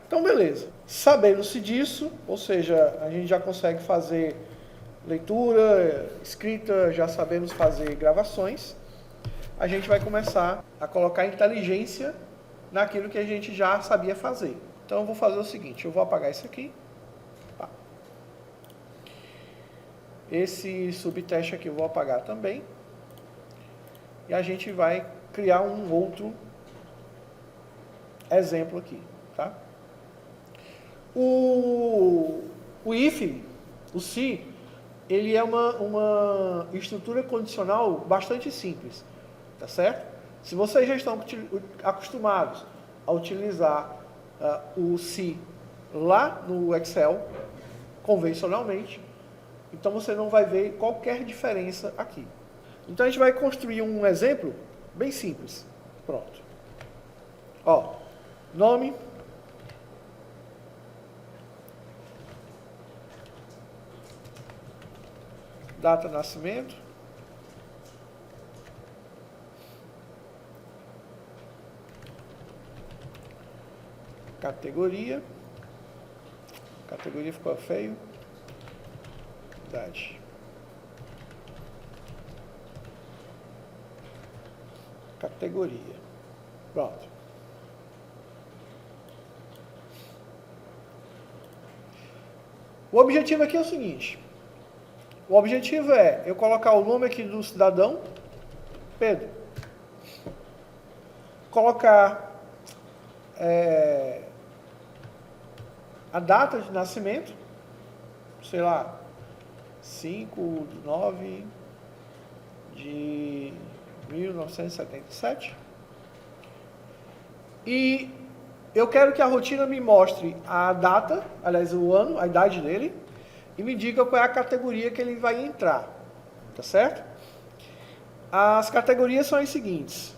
Então, beleza. Sabendo-se disso, ou seja, a gente já consegue fazer leitura, escrita, já sabemos fazer gravações, a gente vai começar a colocar inteligência naquilo que a gente já sabia fazer. Então, eu vou fazer o seguinte, eu vou apagar isso aqui. Tá. Esse subteste aqui eu vou apagar também. E a gente vai criar um outro exemplo aqui, tá? O if, o se, ele é uma estrutura condicional bastante simples, tá certo? Se vocês já estão acostumados a utilizar o se lá no Excel, convencionalmente, então você não vai ver qualquer diferença aqui. Então a gente vai construir um exemplo bem simples. Pronto. Ó, nome, data de nascimento, categoria ficou feio, idade. Categoria. Pronto. O objetivo aqui é o seguinte. O objetivo é eu colocar o nome aqui do cidadão, Pedro. Colocar a data de nascimento, sei lá, 5/9 de 1977. E eu quero que a rotina me mostre a data, aliás, o ano, a idade dele, e me diga qual é a categoria que ele vai entrar, tá certo? As categorias são as seguintes.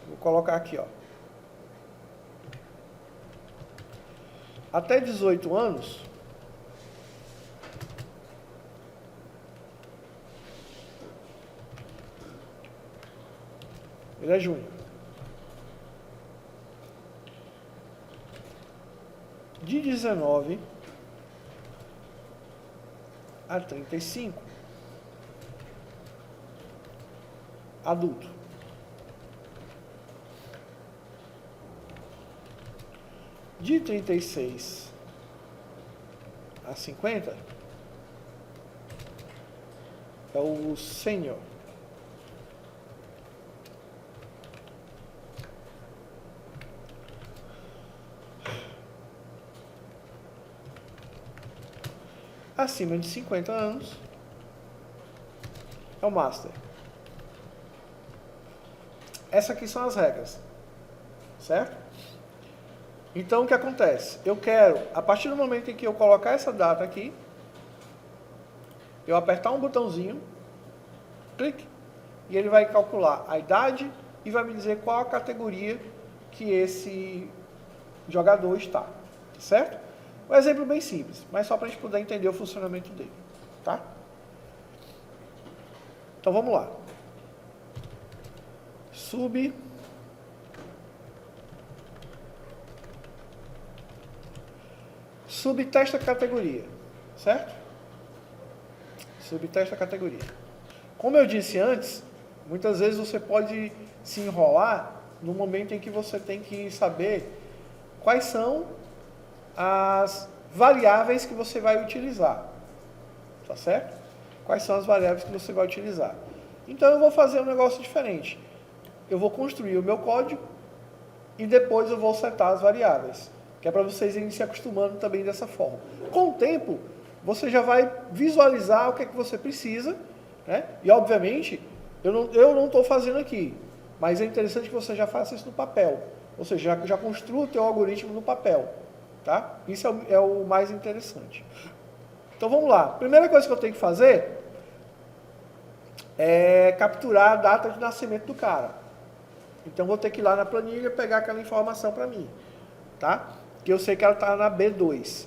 Vou colocar aqui, ó. Até 18 anos, ele é júnior. De 19 a 35, adulto. De 36 a 50, é o sênior. Acima de 50 anos, é o master. Essas aqui são as regras, certo? Então, o que acontece? Eu quero, a partir do momento em que eu colocar essa data aqui, eu apertar um botãozinho, clique, e ele vai calcular a idade e vai me dizer qual a categoria que esse jogador está, certo? Um exemplo bem simples, mas só para a gente poder entender o funcionamento dele, tá? Então, vamos lá. Subtesta categoria, certo? Subtesta categoria. Como eu disse antes, muitas vezes você pode se enrolar no momento em que você tem que saber quais são as variáveis que você vai utilizar, tá certo? Quais são as variáveis que você vai utilizar. Então eu vou fazer um negócio diferente. Eu vou construir o meu código e depois eu vou setar as variáveis, que é para vocês irem se acostumando também dessa forma. Com o tempo, você já vai visualizar o que é que você precisa, né? E obviamente, eu não estou fazendo aqui, mas é interessante que você já faça isso no papel, ou seja, já construa o teu algoritmo no papel, tá? Isso é o mais interessante. Então vamos lá. Primeira coisa que eu tenho que fazer é capturar a data de nascimento do cara. Então vou ter que ir lá na planilha pegar aquela informação para mim, tá? Que eu sei que ela está na B2.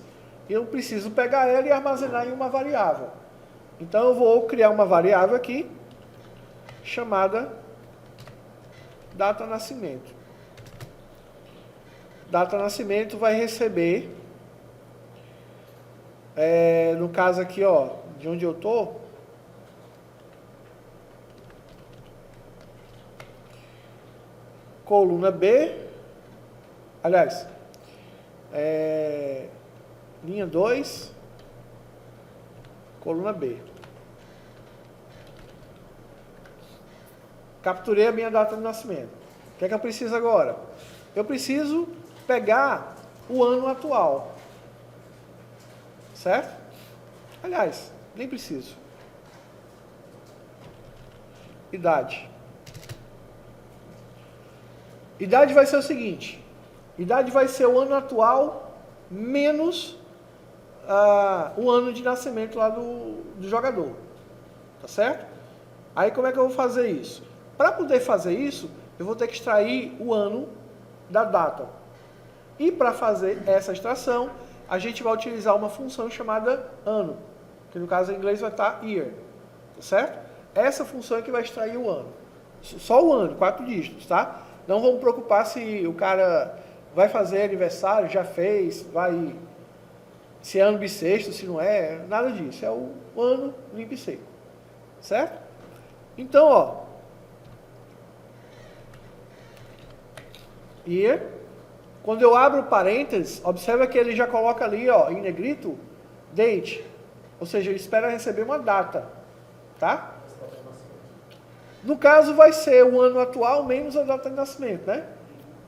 Eu preciso pegar ela e armazenar em uma variável. Então eu vou criar uma variável aqui chamada data nascimento. data de nascimento vai receber, no caso aqui, ó, de onde eu tô, coluna B, aliás, linha 2, coluna B. Capturei a minha data de nascimento. O que é que eu preciso agora? Eu preciso pegar o ano atual. Certo? Aliás, nem preciso. Idade. Idade vai ser o seguinte. Idade vai ser o ano atual menos o ano de nascimento lá do jogador. Tá certo? Aí como é que eu vou fazer isso? Para poder fazer isso, eu vou ter que extrair o ano da data. E para fazer essa extração, a gente vai utilizar uma função chamada ano, que no caso em inglês vai estar year, tá certo? Essa função é que vai extrair o ano. Só o ano, 4 dígitos, tá? Não vamos preocupar se o cara vai fazer aniversário, já fez, se é ano bissexto, se não é, nada disso. É o ano limpo e seco, certo? Então, ó, year. Quando eu abro parênteses, observa que ele já coloca ali, ó, em negrito, date. Ou seja, ele espera receber uma data, tá? No caso, vai ser o ano atual menos a data de nascimento, né?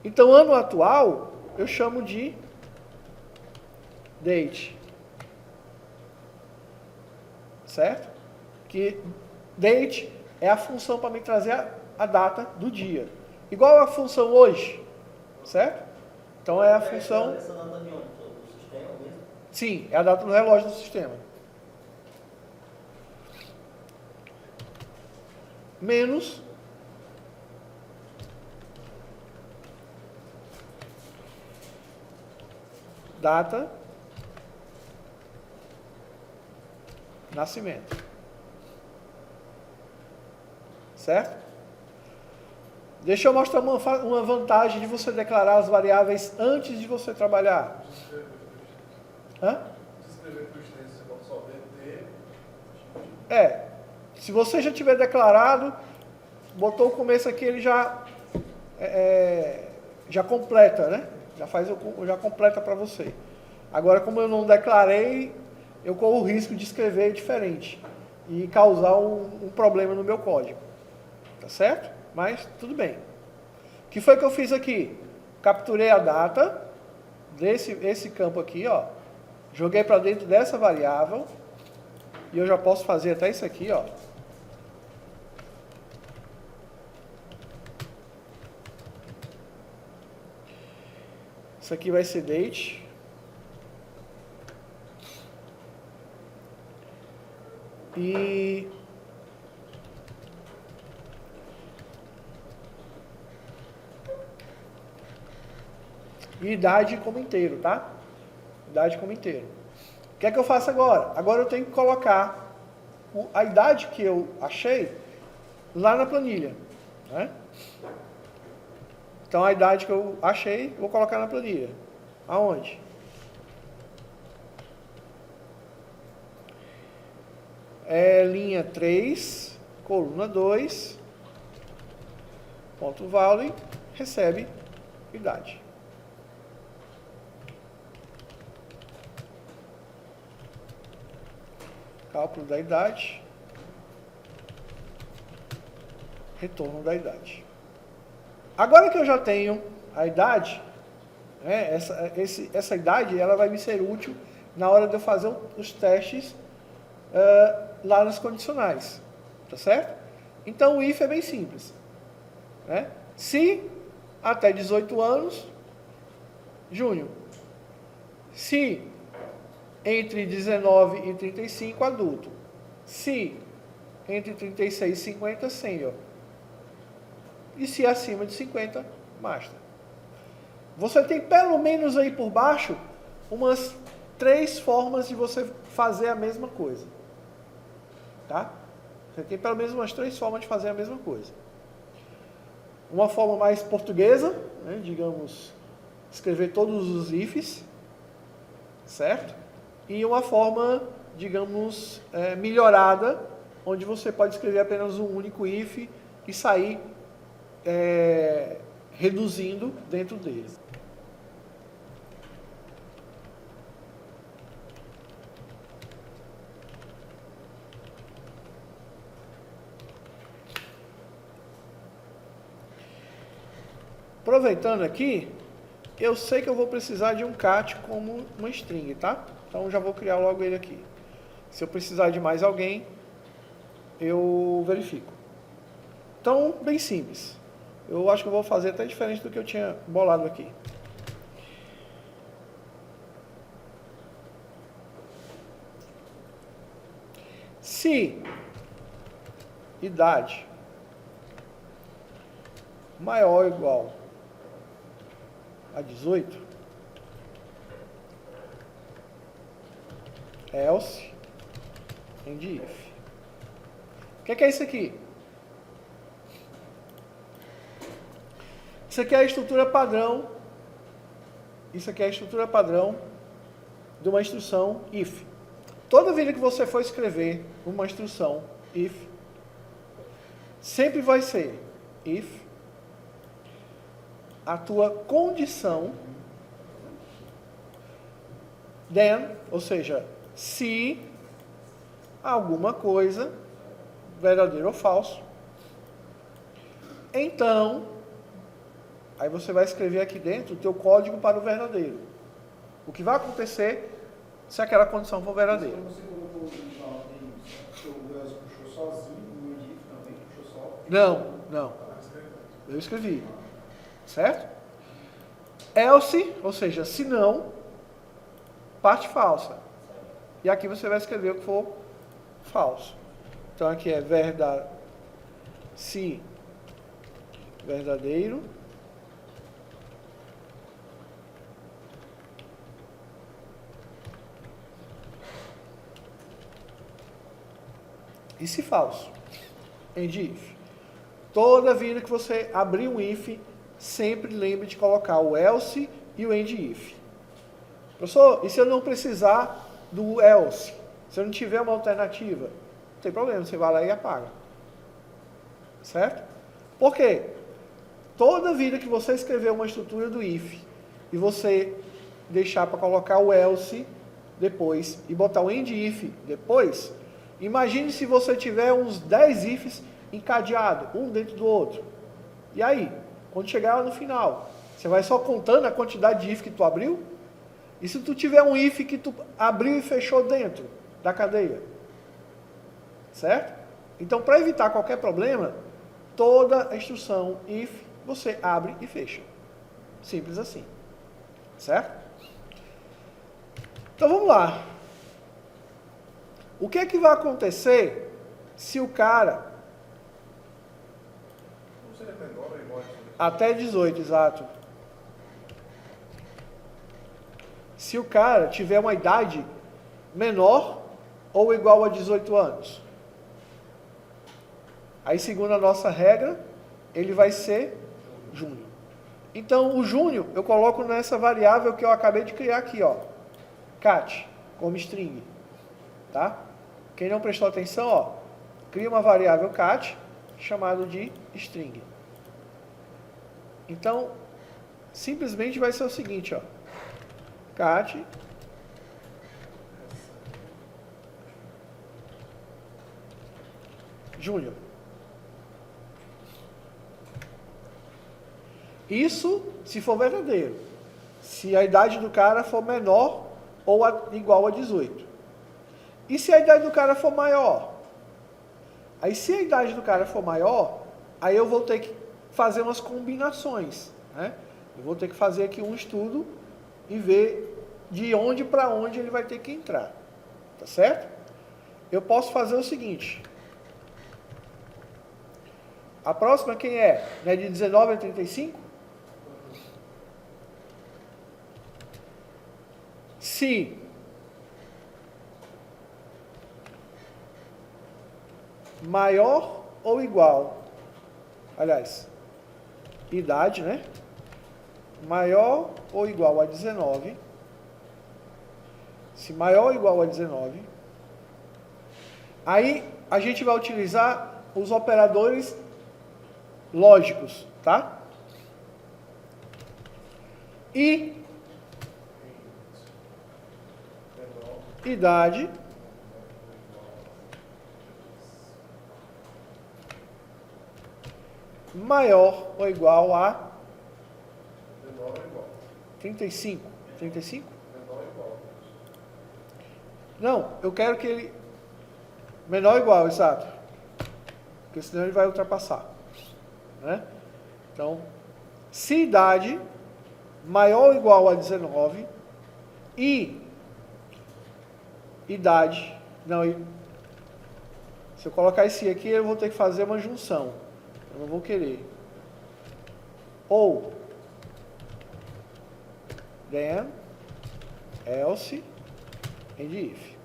Então, ano atual, eu chamo de date. Certo? Que date é a função para me trazer a data do dia. Igual a função hoje, certo? Então é a função... Essa data de onde? Do sistema mesmo? Sim, é a data do relógio do sistema. Menos data nascimento. Certo? Deixa eu mostrar uma vantagem de você declarar as variáveis antes de você trabalhar. Hã? Se você já tiver declarado, botou o começo aqui, ele já completa, né? Já completa para você. Agora, como eu não declarei, eu corro o risco de escrever diferente e causar um problema no meu código. Tá certo? Mas tudo bem. O que foi que eu fiz aqui? Capturei a data desse campo aqui, ó. Joguei para dentro dessa variável. E eu já posso fazer até isso aqui, ó. Isso aqui vai ser date. E idade como inteiro, tá? Idade como inteiro. O que é que eu faço agora? Agora eu tenho que colocar a idade que eu achei lá na planilha, né? Então a idade que eu achei, eu vou colocar na planilha. Aonde? Linha 3, coluna 2, ponto value, recebe idade. Cálculo da idade, retorno da idade. Agora que eu já tenho a idade, né, essa idade ela vai me ser útil na hora de eu fazer os testes lá nas condicionais, tá certo? Então o if é bem simples, né? Se até 18 anos, junho. Se entre 19 e 35, adulto. Se entre 36 e 50, sênior. E se acima de 50, master. Você tem pelo menos aí por baixo umas 3 formas de você fazer a mesma coisa. Tá? Você tem pelo menos umas 3 formas de fazer a mesma coisa. Uma forma mais portuguesa, né, digamos, escrever todos os ifs, certo? E uma forma, digamos, melhorada, onde você pode escrever apenas um único if e sair reduzindo dentro dele. Aproveitando aqui, eu sei que eu vou precisar de um cat como uma string, tá? Então já vou criar logo ele aqui. Se eu precisar de mais alguém, eu verifico. Então, bem simples. Eu acho que eu vou fazer até diferente do que eu tinha bolado aqui. Se idade maior ou igual a 18, else end if. O que é isso aqui? Isso aqui é a estrutura padrão. Isso aqui é a estrutura padrão de uma instrução if. Toda vez que você for escrever uma instrução if, sempre vai ser if a tua condição then, ou seja, se alguma coisa, verdadeiro ou falso, então, aí você vai escrever aqui dentro o teu código para o verdadeiro. O que vai acontecer se aquela condição for verdadeira. Você colocou o else puxou sozinho, o if também puxou só? Não. Eu escrevi. Certo? Else, ou seja, se não, parte falsa. E aqui você vai escrever o que for falso. Então aqui é se verdadeiro, e se falso, end if. Toda vida que você abrir um if, sempre lembre de colocar o else e o end if. Professor, e se eu não precisar do else? Se eu não tiver uma alternativa? Não tem problema, você vai lá e apaga. Certo? Por quê? Toda vida que você escrever uma estrutura do if e você deixar para colocar o else depois e botar o end if depois, imagine se você tiver uns 10 ifs encadeados, um dentro do outro. E aí, quando chegar lá no final, você vai só contando a quantidade de if que tu abriu? E se tu tiver um if que tu abriu e fechou dentro da cadeia? Certo? Então, para evitar qualquer problema, toda a instrução if você abre e fecha. Simples assim. Certo? Então, vamos lá. O que é que vai acontecer se o cara... Até 18, exato. Se o cara tiver uma idade menor ou igual a 18 anos. Aí, segundo a nossa regra, ele vai ser júnior. Então, o júnior eu coloco nessa variável que eu acabei de criar aqui, ó. Cat, como string. Tá? Quem não prestou atenção, ó, cria uma variável cat chamada de string. Então, simplesmente vai ser o seguinte, ó. Cat Júnior. Isso se for verdadeiro. Se a idade do cara for menor ou igual a 18. E se a idade do cara for maior? Aí se a idade do cara for maior, aí eu vou ter que fazer umas combinações, né? Eu vou ter que fazer aqui um estudo e ver de onde para onde ele vai ter que entrar. Tá certo? Eu posso fazer o seguinte. A próxima quem é? É de 19 a 35? Se maior ou igual, aliás, idade, né? Maior ou igual a 19, se maior ou igual a 19, aí a gente vai utilizar os operadores lógicos, tá? E idade maior ou igual a 35. 35? Não, eu quero que ele menor ou igual, exato. Porque senão ele vai ultrapassar, né? Então, se idade maior ou igual a 19 e idade, não, se eu colocar esse aqui, eu vou ter que fazer uma junção. Eu não vou querer. Ou then, else, and if.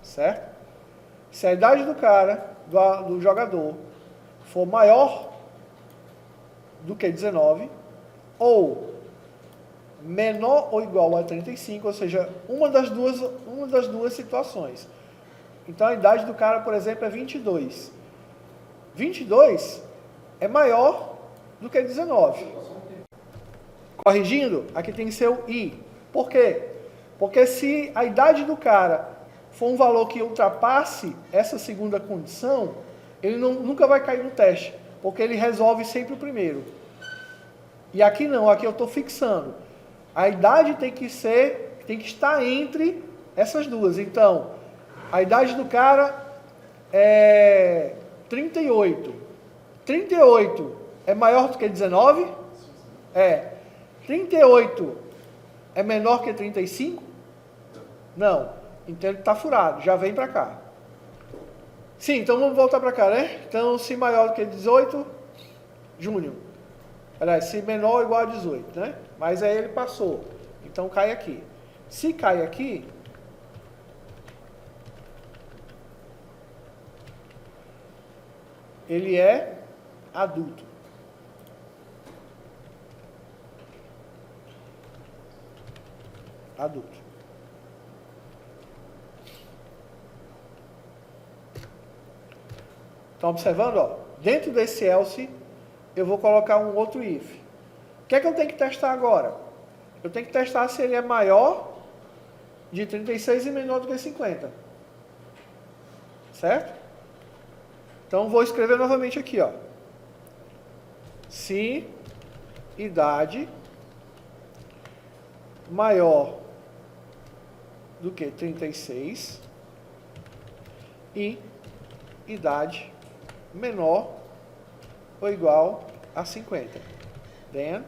Certo? Se a idade do cara, do jogador, for maior do que 19, ou menor ou igual a 35, ou seja, uma das duas situações. Então a idade do cara, por exemplo, é 22. 22 é maior do que 19. Corrigindo, aqui tem que ser o I. Por quê? Porque se a idade do cara for um valor que ultrapasse essa segunda condição, ele nunca vai cair no teste, porque ele resolve sempre o primeiro. E aqui não, aqui eu estou fixando. A idade tem que estar entre essas duas. Então, a idade do cara é 38. 38 é maior do que 19? É. 38 é menor que 35? Não. Então ele está furado, já vem para cá. Sim, então vamos voltar para cá, né? Então, se maior do que 18, Júnior. Aliás, se menor ou igual a 18, né? Mas aí ele passou. Então cai aqui. Se cai aqui, ele é adulto. Adulto. Estão observando? Ó? Dentro desse else, eu vou colocar um outro if. O que é que eu tenho que testar agora? Eu tenho que testar se ele é maior de 36 e menor do que 50. Certo? Então, vou escrever novamente aqui, ó. Se idade maior do que 36 e idade menor ou igual a 50. Then,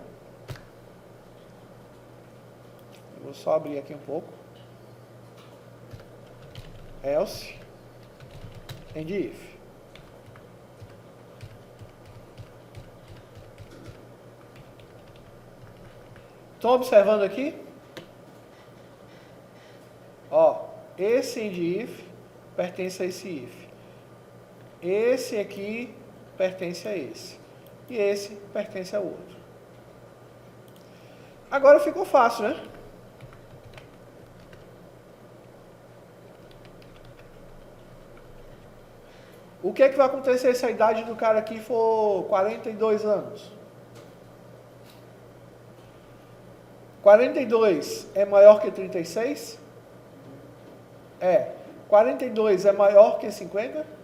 eu vou só abrir aqui um pouco. Else and if. Estão observando aqui? Ó, esse and if pertence a esse if. Esse aqui pertence a esse. E esse pertence ao outro. Agora ficou fácil, né? O que é que vai acontecer se a idade do cara aqui for 42 anos? 42 é maior que 36? É. 42 é maior que 50?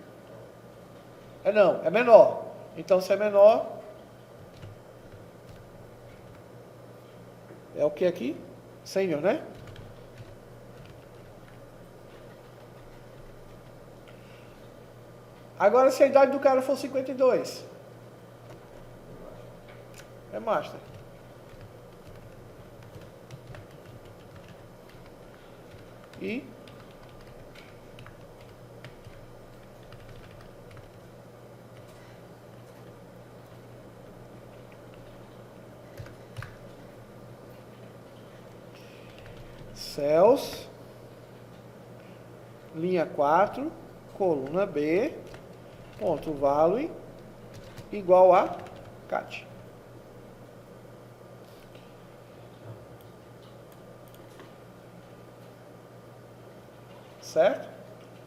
É não, é menor. Então, se é menor, é o que aqui? Sênior, né? Agora, se a idade do cara for 52, é master. E cells, linha 4, coluna B, ponto value, igual a cat. Certo?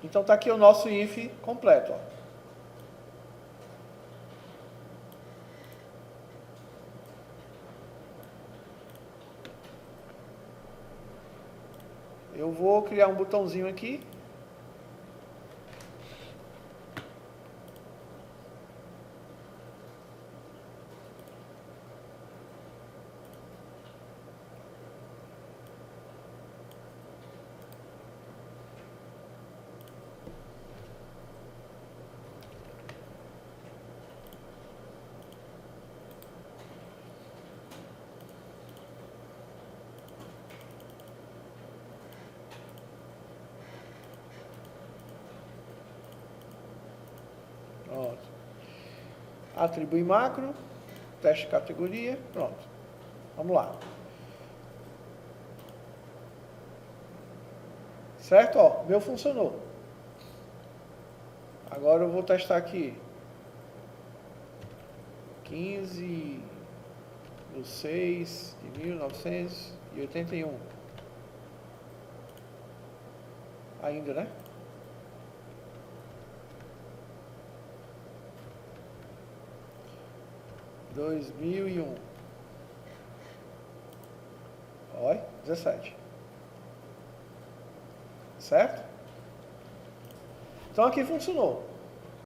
Então está aqui o nosso if completo. Ó. Eu vou criar um botãozinho aqui. Pronto. Atribui macro, teste categoria, pronto. Vamos lá. Certo? Ó, meu funcionou. Agora eu vou testar aqui. 15/6/1981. Ainda, né? (2001). Olha, 17. Certo? Então aqui funcionou.